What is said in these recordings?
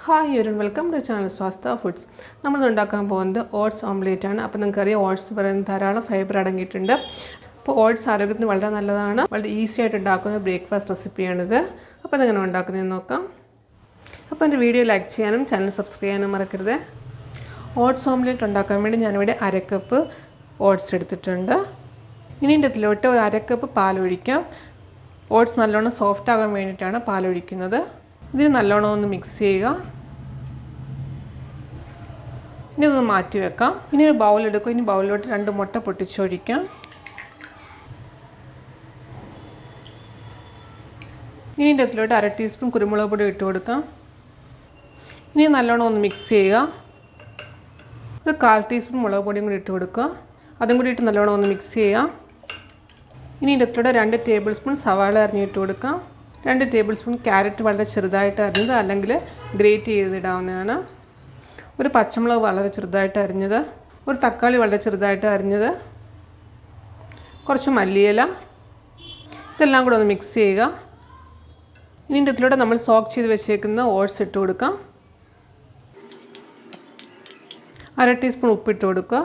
Hi everyone, welcome to channel Swastha foods. നമ്മൾ ഉണ്ടാക്കാൻ പോകുന്നത് ഓട്സ് ഓംലേറ്റ് ആണ്. അപ്പോൾ നിങ്ങൾക്കറിയാം ഓട്സ് പറയുന്നത് ധാരാളം ഫൈബർ അടങ്ങിയിട്ടുണ്ട്. അപ്പോൾ ഓട്സ് ആരോഗ്യത്തിന് വളരെ നല്ലതാണ്. വളരെ ഈസി ആയിട്ട് ഉണ്ടാക്കുന്ന ബ്രേക്ക്ഫാസ്റ്റ് റെസിപ്പിയാണിത്. അപ്പോൾ അതെങ്ങനെ ഉണ്ടാക്കുന്നതെന്ന് നോക്കാം. അപ്പോൾ എൻ്റെ വീഡിയോ ലൈക്ക് ചെയ്യാനും ചാനൽ സബ്സ്ക്രൈബ് ചെയ്യാനും മറക്കരുത്. ഓട്സ് ഓംലേറ്റ് ഉണ്ടാക്കാൻ വേണ്ടി ഞാനിവിടെ 1/2 കപ്പ് ഓട്സ് എടുത്തിട്ടുണ്ട്. ഇനി ഇതിൻ്റെ ഇതിലോട്ട് ഒരു 1/2 കപ്പ് പാലൊഴിക്കാം. ഓട്സ് നല്ലോണം സോഫ്റ്റ് ആകാൻ വേണ്ടിയിട്ടാണ് പാലൊഴിക്കുന്നത്. ഇതിന് നല്ലോണം ഒന്ന് മിക്സ് ചെയ്യുക. ഇനി ഒന്ന് മാറ്റി വെക്കാം. ഇനി ഒരു ബൗൾ എടുക്കുക. ഇനി ബൗളിലോട്ട് 2 മുട്ട പൊട്ടിച്ചൊഴിക്കാം. ഇനി ഇതിൻ്റെ അതിലോട്ട് 1/2 ടീസ്പൂൺ കുരുമുളക് പൊടി ഇട്ട് കൊടുക്കാം. ഇനി നല്ലോണം ഒന്ന് മിക്സ് ചെയ്യുക. ഒരു 1/4 ടീസ്പൂൺ മുളക് പൊടിയും കൂടി ഇട്ട് കൊടുക്കുക. അതും കൂടി ഇട്ട് നല്ലോണം ഒന്ന് മിക്സ് ചെയ്യുക. ഇനി ഇതിൻ്റെ അതിലോട്ട് 2 ടേബിൾ സ്പൂൺ സവാള അരിഞ്ഞിട്ട് കൊടുക്കാം. 2 ടേബിൾ സ്പൂൺ ക്യാരറ്റ് വളരെ ചെറുതായിട്ട് അരിഞ്ഞത്, അല്ലെങ്കിൽ ഗ്രേറ്റ് ചെയ്തിടാവുന്നതാണ്. ഒരു പച്ചമുളക് വളരെ ചെറുതായിട്ട് അരിഞ്ഞത്, ഒരു തക്കാളി വളരെ ചെറുതായിട്ട് അരിഞ്ഞത്, കുറച്ച് മല്ലിയില, ഇതെല്ലാം കൂടെ ഒന്ന് മിക്സ് ചെയ്യുക. ഇനി ഇതിൻ്റെ ഇതിലൂടെ നമ്മൾ സോക്ക് ചെയ്ത് വെച്ചേക്കുന്ന ഓട്സ് ഇട്ട് കൊടുക്കാം. 1/2 ടീസ്പൂൺ ഉപ്പിട്ട് കൊടുക്കുക.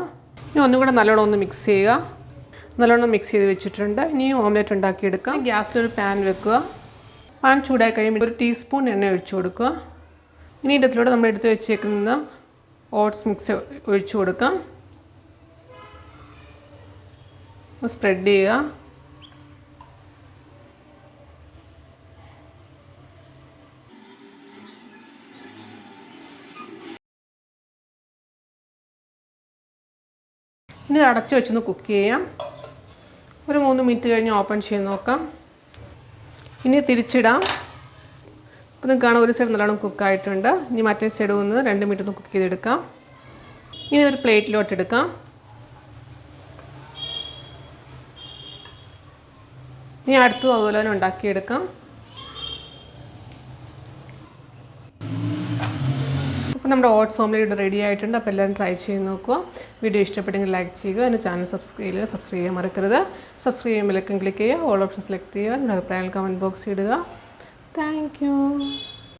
ഇനി ഒന്നും കൂടെ നല്ലോണം ഒന്ന് മിക്സ് ചെയ്യുക. നല്ലോണം മിക്സ് ചെയ്ത് വെച്ചിട്ടുണ്ട്. ഇനി ഓംലെറ്റ് ഉണ്ടാക്കിയെടുക്കാം. ഗ്യാസിലൊരു പാൻ വെക്കുക. പാൻ ചൂടായി കഴിയുമ്പോൾ 1 ടീസ്പൂൺ എണ്ണ ഒഴിച്ചു കൊടുക്കുക. ഇനി ഇതിൻ്റെ അതിലൂടെ നമ്മൾ എടുത്ത് വെച്ചേക്കുന്ന ഓട്സ് മിക്സ് ഒഴിച്ചു കൊടുക്കാം. സ്പ്രെഡ് ചെയ്യുക. ഇനി അടച്ചു വെച്ചൊന്ന് കുക്ക് ചെയ്യാം. ഒരു 3 മിനിറ്റ് കഴിഞ്ഞ് ഓപ്പൺ ചെയ്ത് നോക്കാം. ഇനി തിരിച്ചിടാം. അപ്പോൾ നിങ്ങൾക്ക് കാണാം ഒരു സൈഡ് നല്ലോണം കുക്കായിട്ടുണ്ട്. ഇനി മറ്റേ സൈഡ് ഒന്ന് 2 മിനിറ്റ് ഒന്ന് കുക്ക് ചെയ്തെടുക്കാം. ഇനി ഒരു പ്ലേറ്റിലോട്ട് എടുക്കാം. ഇനി അടുത്തും അതുപോലെ തന്നെ ഉണ്ടാക്കിയെടുക്കാം. അപ്പോൾ നമ്മുടെ ഓട്സ് ഓംലെറ്റ് റെഡി ആയിട്ടുണ്ട്. അപ്പോൾ എല്ലാവരും ട്രൈ ചെയ്ത് നോക്കുക. വീഡിയോ ഇഷ്ടപ്പെട്ടെങ്കിൽ ലൈക്ക് ചെയ്യുക. എൻ്റെ ചാനൽ സബ്സ്ക്രൈബ് ചെയ്യാൻ മറക്കരുത്. സബ്സ്ക്രൈബ് ചെയ്യുമ്പോഴേക്കും ക്ലിക്ക് ചെയ്യുക. ഓൾ ഓപ്ഷൻ സെലക്ട് ചെയ്യുക. നിങ്ങളുടെ അഭിപ്രായങ്ങൾ കമൻറ്റ് ബോക്സിൽ ഇടുക. Thank you.